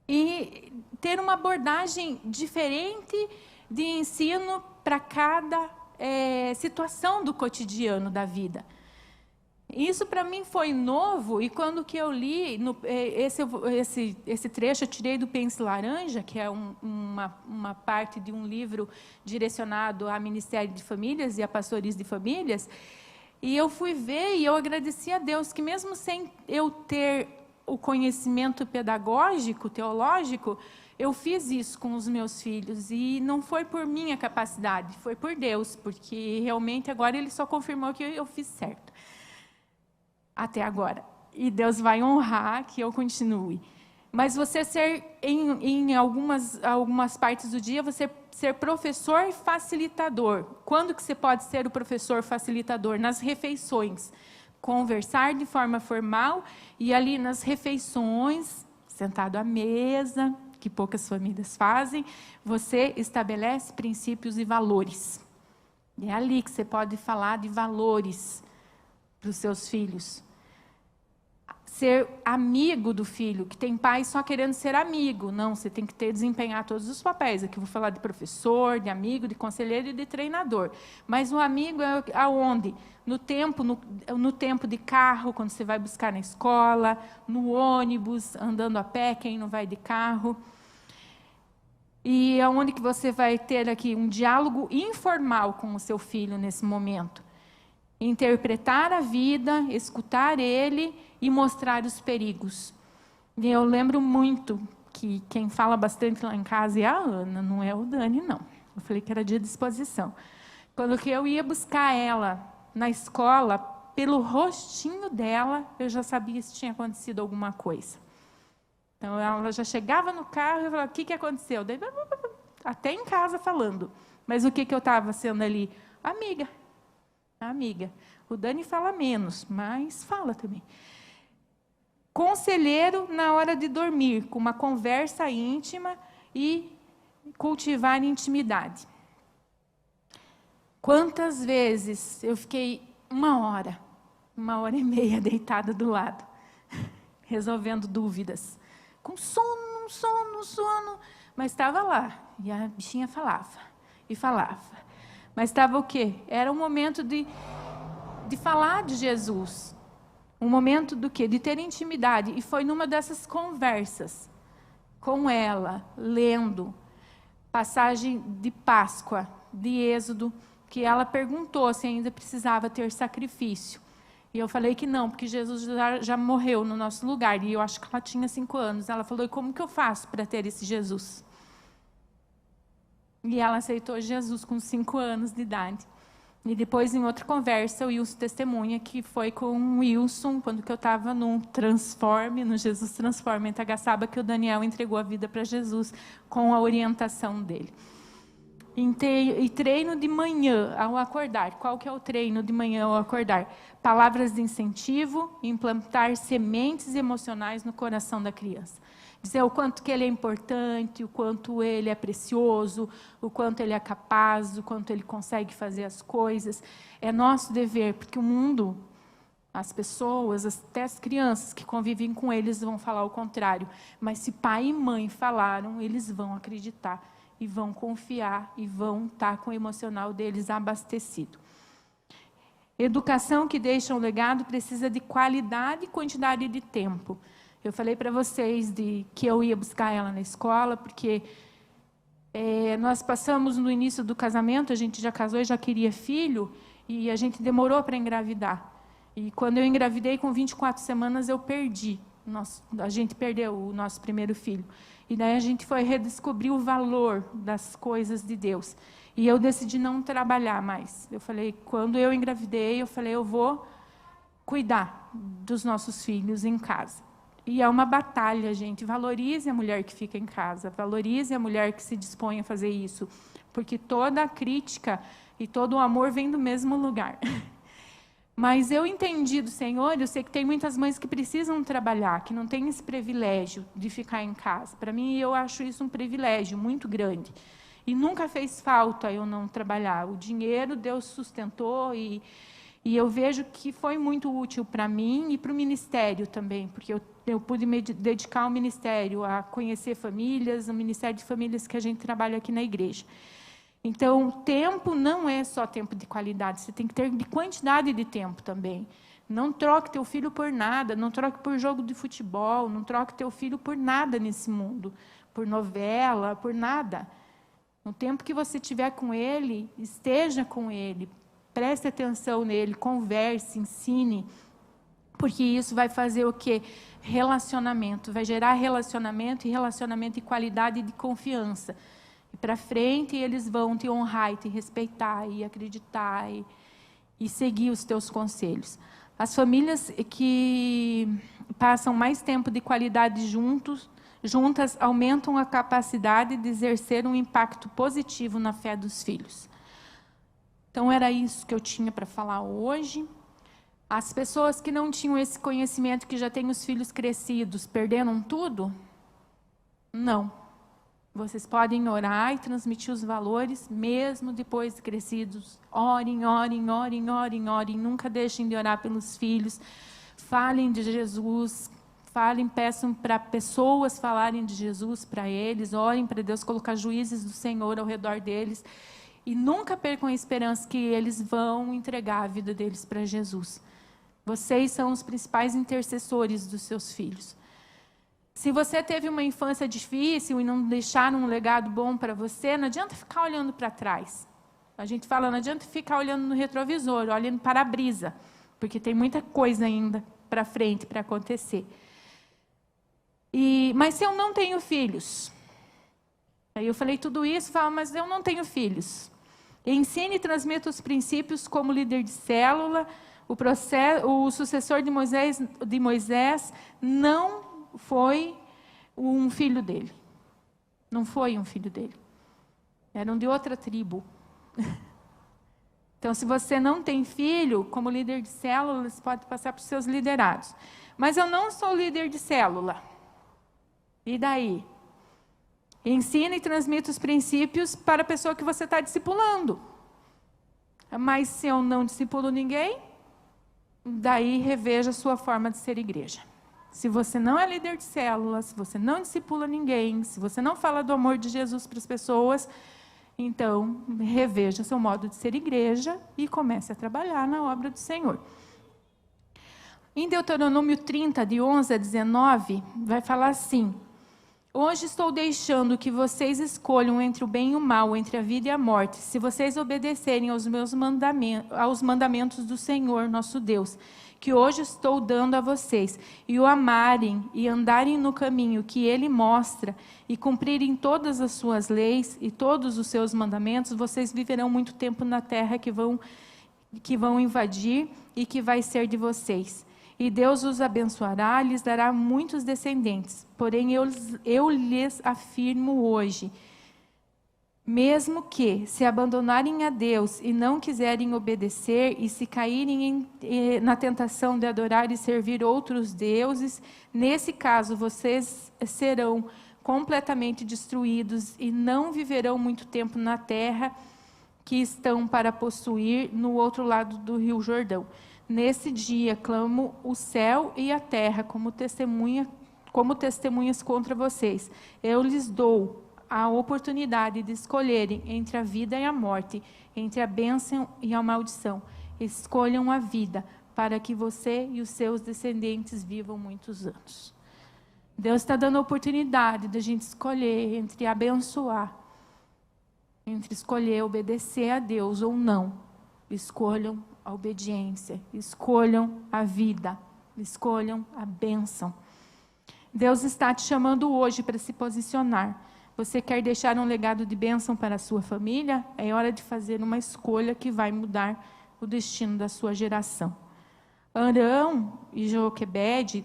E ter uma abordagem diferente de ensino para cada situação do cotidiano da vida. Isso para mim foi novo, e quando que eu li esse trecho, eu tirei do Pense Laranja, que é uma parte de um livro direcionado a Ministério de Famílias e a pastores de famílias, e eu fui ver e eu agradeci a Deus que mesmo sem eu ter o conhecimento pedagógico, teológico, eu fiz isso com os meus filhos, e não foi por minha capacidade, foi por Deus, porque realmente agora Ele só confirmou que eu fiz certo. Até agora. E Deus vai honrar que eu continue. Mas você ser, em algumas partes do dia, você ser professor facilitador. Quando que você pode ser o professor facilitador? Nas refeições. Conversar de forma formal e ali nas refeições, sentado à mesa, que poucas famílias fazem, você estabelece princípios e valores. E é ali que você pode falar de valores para os seus filhos. Ser amigo do filho, que tem pai só querendo ser amigo. Não, você tem que desempenhar todos os papéis. Aqui eu vou falar de professor, de amigo, de conselheiro e de treinador. Mas o amigo é aonde? No tempo de carro, quando você vai buscar na escola, no ônibus, andando a pé, quem não vai de carro. E aonde que você vai ter aqui um diálogo informal com o seu filho nesse momento. Interpretar a vida, escutar ele e mostrar os perigos. E eu lembro muito que quem fala bastante lá em casa é a Ana, não é o Dani, não. Eu falei que era dia de exposição. Quando que eu ia buscar ela na escola, pelo rostinho dela, eu já sabia se tinha acontecido alguma coisa. Então, ela já chegava no carro e falava, o que aconteceu? Daí, até em casa falando. Mas o que eu estava sendo ali? Amiga. O Dani fala menos, mas fala também. Conselheiro na hora de dormir, com uma conversa íntima e cultivar intimidade. Quantas vezes eu fiquei 1 hora e meia deitada do lado, resolvendo dúvidas, com sono, mas estava lá, e a bichinha falava, e falava. Mas estava o quê? Era um momento de falar de Jesus. Um momento do quê? De ter intimidade. E foi numa dessas conversas com ela, lendo passagem de Páscoa, de Êxodo, que ela perguntou se ainda precisava ter sacrifício. E eu falei que não, porque Jesus já morreu no nosso lugar. E eu acho que ela tinha 5 anos. Ela falou, e como que eu faço para ter esse Jesus? E ela aceitou Jesus com 5 anos de idade. E depois, em outra conversa, o Wilson testemunha que foi com o Wilson, quando que eu estava no Jesus Transforma, em Tagaçaba, que o Daniel entregou a vida para Jesus com a orientação dele. E treino de manhã ao acordar. Qual que é o treino de manhã ao acordar? Palavras de incentivo, implantar sementes emocionais no coração da criança. Dizer o quanto que ele é importante, o quanto ele é precioso, o quanto ele é capaz, o quanto ele consegue fazer as coisas. É nosso dever, porque o mundo, as pessoas, até as crianças que convivem com eles vão falar o contrário. Mas se pai e mãe falaram, eles vão acreditar e vão confiar e vão estar com o emocional deles abastecido. Educação que deixa um legado precisa de qualidade e quantidade de tempo. Eu falei para vocês que eu ia buscar ela na escola, porque nós passamos no início do casamento, a gente já casou e já queria filho, e a gente demorou para engravidar. E quando eu engravidei, com 24 semanas, eu perdi. A gente perdeu o nosso primeiro filho. E daí a gente foi redescobrir o valor das coisas de Deus. E eu decidi não trabalhar mais. Eu falei, quando eu engravidei, eu vou cuidar dos nossos filhos em casa. E é uma batalha, gente. Valorize a mulher que fica em casa. Valorize a mulher que se dispõe a fazer isso. Porque toda a crítica e todo o amor vem do mesmo lugar. Mas eu entendi do Senhor, eu sei que tem muitas mães que precisam trabalhar, que não têm esse privilégio de ficar em casa. Para mim, eu acho isso um privilégio muito grande. E nunca fez falta eu não trabalhar. O dinheiro Deus sustentou e eu vejo que foi muito útil para mim e para o ministério também, porque eu pude me dedicar ao ministério, a conhecer famílias, o Ministério de Famílias que a gente trabalha aqui na igreja. Então, tempo não é só tempo de qualidade, você tem que ter de quantidade de tempo também. Não troque teu filho por nada, não troque por jogo de futebol, não troque teu filho por nada nesse mundo, por novela, por nada. No tempo que você estiver com ele, esteja com ele, preste atenção nele, converse, ensine, porque isso vai fazer o quê? Relacionamento, vai gerar relacionamento e qualidade de confiança. E para frente eles vão te honrar e te respeitar e acreditar e seguir os teus conselhos. As famílias que passam mais tempo de qualidade juntas aumentam a capacidade de exercer um impacto positivo na fé dos filhos. Então era isso que eu tinha para falar hoje. As pessoas que não tinham esse conhecimento, que já têm os filhos crescidos, perderam tudo? Não. Vocês podem orar e transmitir os valores, mesmo depois de crescidos. Orem, orem, orem, orem, orem. Nunca deixem de orar pelos filhos. Falem de Jesus. Peçam para pessoas falarem de Jesus para eles. Orem para Deus colocar juízes do Senhor ao redor deles. E nunca percam a esperança que eles vão entregar a vida deles para Jesus. Vocês são os principais intercessores dos seus filhos. Se você teve uma infância difícil e não deixaram um legado bom para você, não adianta ficar olhando para trás. A gente fala, não adianta ficar olhando no retrovisor, olhando para a brisa, porque tem muita coisa ainda para frente para acontecer. Mas se eu não tenho filhos? Aí eu falei tudo isso, mas eu não tenho filhos. Ensine e transmita os princípios como líder de célula. O sucessor de Moisés não foi um filho dele. Não foi um filho dele. Eram de outra tribo. Então, se você não tem filho, como líder de célula, você pode passar para os seus liderados. Mas eu não sou líder de célula. E daí? Ensina e transmita os princípios para a pessoa que você está discipulando. Mas se eu não discipulo ninguém, daí reveja a sua forma de ser igreja. Se você não é líder de célula, se você não discipula ninguém, se você não fala do amor de Jesus para as pessoas, então reveja seu modo de ser igreja e comece a trabalhar na obra do Senhor. Em Deuteronômio 30, de 11 a 19, vai falar assim: hoje estou deixando que vocês escolham entre o bem e o mal, entre a vida e a morte, se vocês obedecerem aos mandamentos do Senhor, nosso Deus, que hoje estou dando a vocês, e o amarem e andarem no caminho que Ele mostra, e cumprirem todas as suas leis e todos os seus mandamentos, vocês viverão muito tempo na terra que vão invadir e que vai ser de vocês. E Deus os abençoará, lhes dará muitos descendentes. Porém, eu lhes afirmo hoje, Mesmo que se abandonarem a Deus e não quiserem obedecer e se caírem na tentação de adorar e servir outros deuses, nesse caso vocês serão completamente destruídos e não viverão muito tempo na terra que estão para possuir no outro lado do Rio Jordão. Nesse dia clamo o céu e a terra como testemunhas contra vocês. Eu lhes dou a oportunidade de escolherem entre a vida e a morte, entre a bênção e a maldição. Escolham a vida, para que você e os seus descendentes vivam muitos anos. Deus está dando a oportunidade de a gente escolher entre abençoar, entre escolher obedecer a Deus ou não. Escolham a obediência, escolham a vida, escolham a bênção. Deus está te chamando hoje para se posicionar. Você quer deixar um legado de bênção para a sua família? É hora de fazer uma escolha que vai mudar o destino da sua geração. Arão e Joquebede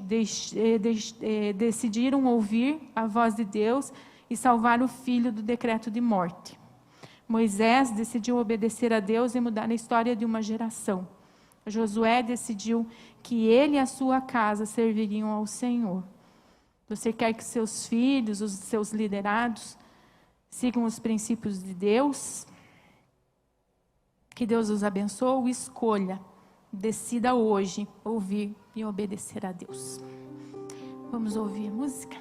decidiram ouvir a voz de Deus e salvar o filho do decreto de morte. Moisés decidiu obedecer a Deus e mudar a história de uma geração. Josué decidiu que ele e a sua casa serviriam ao Senhor. Você quer que seus filhos, os seus liderados, sigam os princípios de Deus? Que Deus os abençoe. Escolha, decida hoje ouvir e obedecer a Deus. Vamos ouvir a música?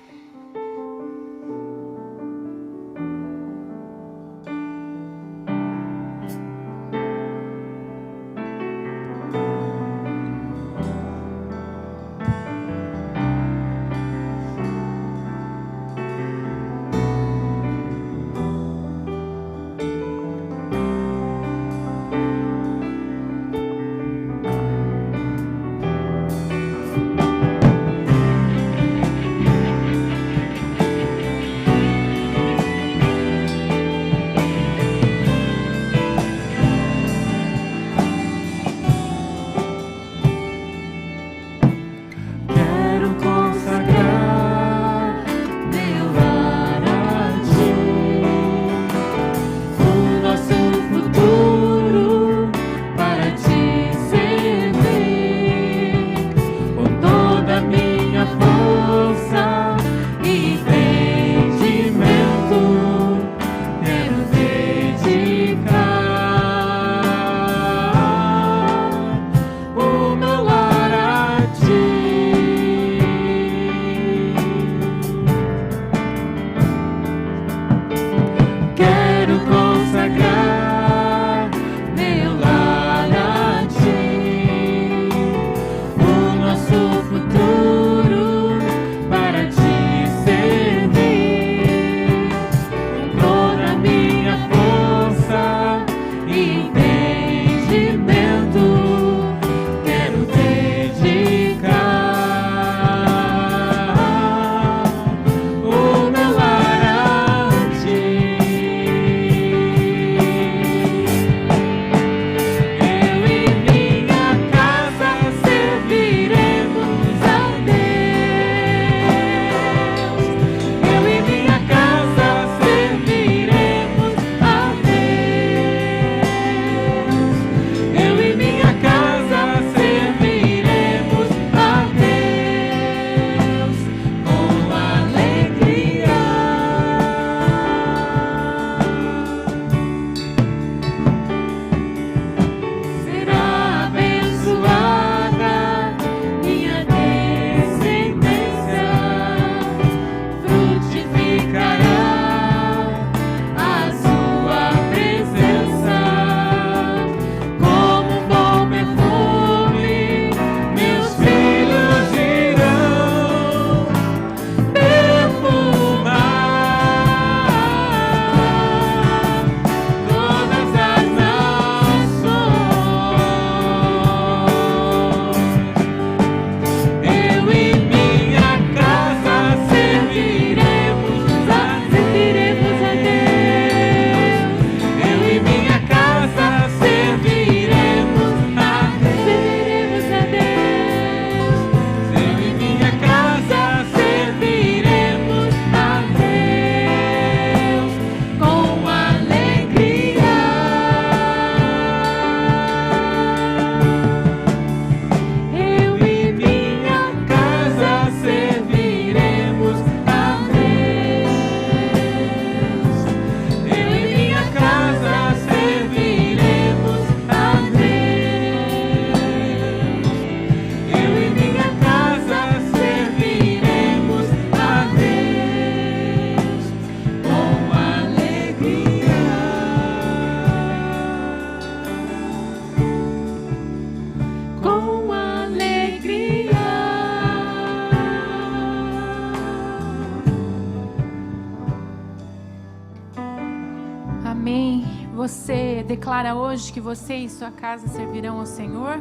você declara hoje que você e sua casa servirão ao Senhor?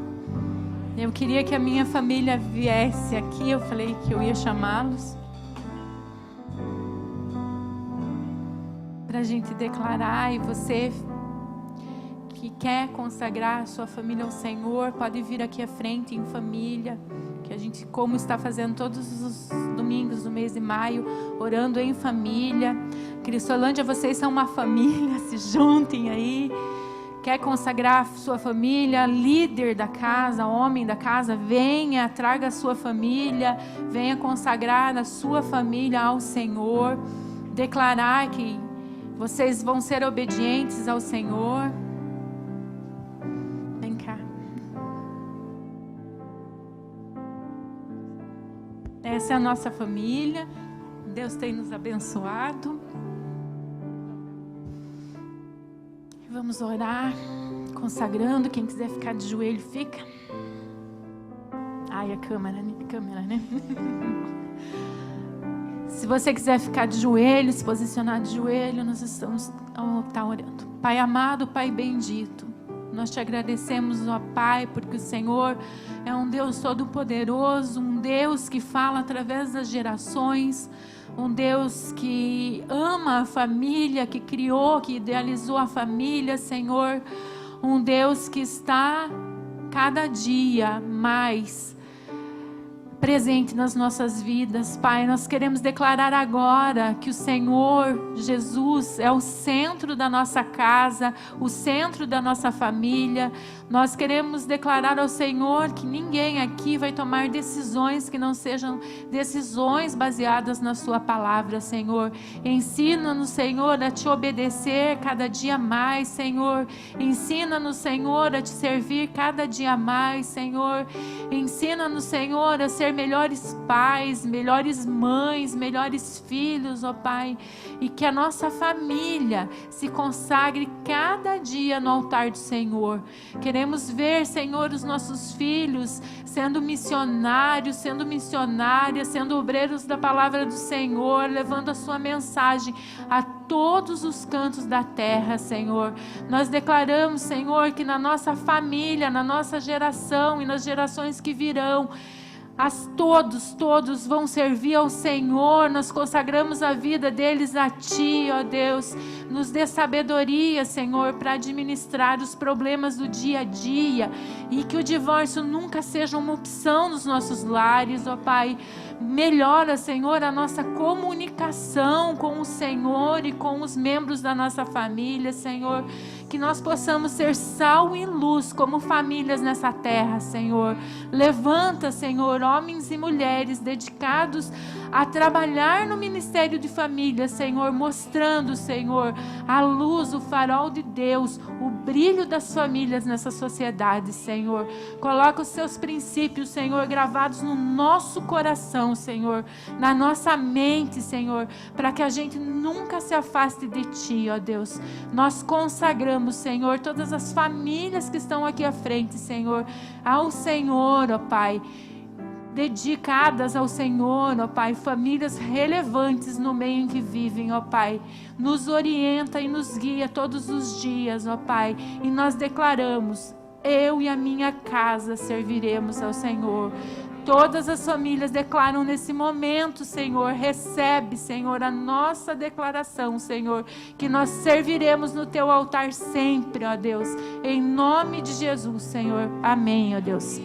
Eu queria que a minha família viesse aqui, eu falei que eu ia chamá-los para a gente declarar. E você que quer consagrar a sua família ao Senhor, pode vir aqui à frente em família, que a gente, como está fazendo todos os domingos do mês de maio, orando em família. Cristolândia, vocês são uma família, se juntem aí. Quer consagrar sua família, líder da casa, homem da casa, venha, traga a sua família, venha consagrar a sua família ao Senhor, declarar que vocês vão ser obedientes ao Senhor. Vem cá. Essa é a nossa família, Deus tem nos abençoado. Vamos orar, consagrando. Quem quiser ficar de joelho, fica. Ai, a câmera, né? Se você quiser ficar de joelho, se posicionar de joelho, nós estamos orando. Pai amado, Pai bendito, nós te agradecemos, ó Pai, porque o Senhor é um Deus todo-poderoso, um Deus que fala através das gerações, um Deus que ama a família, que criou, que idealizou a família, Senhor. Um Deus que está cada dia mais presente nas nossas vidas, Pai. Nós queremos declarar agora que o Senhor Jesus é o centro da nossa casa, o centro da nossa família. Nós queremos declarar ao Senhor que ninguém aqui vai tomar decisões que não sejam decisões baseadas na sua palavra, Senhor. Ensina-nos, Senhor, a te obedecer cada dia mais, Senhor. Ensina-nos, Senhor, a te servir cada dia mais, Senhor. Ensina-nos, Senhor, a ser melhores pais, melhores mães, melhores filhos, ó Pai. E que a nossa família se consagre cada dia no altar do Senhor. Queremos ver, Senhor, os nossos filhos sendo missionários, sendo missionárias, sendo obreiros da palavra do Senhor, levando a sua mensagem a todos os cantos da terra, Senhor. Nós declaramos, Senhor, que na nossa família, na nossa geração e nas gerações que virão, todos vão servir ao Senhor. Nós consagramos a vida deles a Ti, ó Deus. Nos dê sabedoria, Senhor, para administrar os problemas do dia a dia, e que o divórcio nunca seja uma opção nos nossos lares, ó Pai. Melhora, Senhor, a nossa comunicação com o Senhor e com os membros da nossa família, Senhor. Que nós possamos ser sal e luz como famílias nessa terra, Senhor. Levanta, Senhor, homens e mulheres dedicados a trabalhar no ministério de família, Senhor, mostrando, Senhor, a luz, o farol de Deus, o brilho das famílias nessa sociedade, Senhor. Coloca os seus princípios, Senhor, gravados no nosso coração, Senhor, na nossa mente, Senhor, para que a gente nunca se afaste de Ti, ó Deus. Nós consagramos, Senhor, todas as famílias que estão aqui à frente, Senhor, ao Senhor, ó Pai, dedicadas ao Senhor, ó Pai, famílias relevantes no meio em que vivem, ó Pai. Nos orienta e nos guia todos os dias, ó Pai, e nós declaramos: eu e a minha casa serviremos ao Senhor. Todas as famílias declaram nesse momento, Senhor, recebe, Senhor, a nossa declaração, Senhor, que nós serviremos no Teu altar sempre, ó Deus, em nome de Jesus, Senhor. Amém, ó Deus.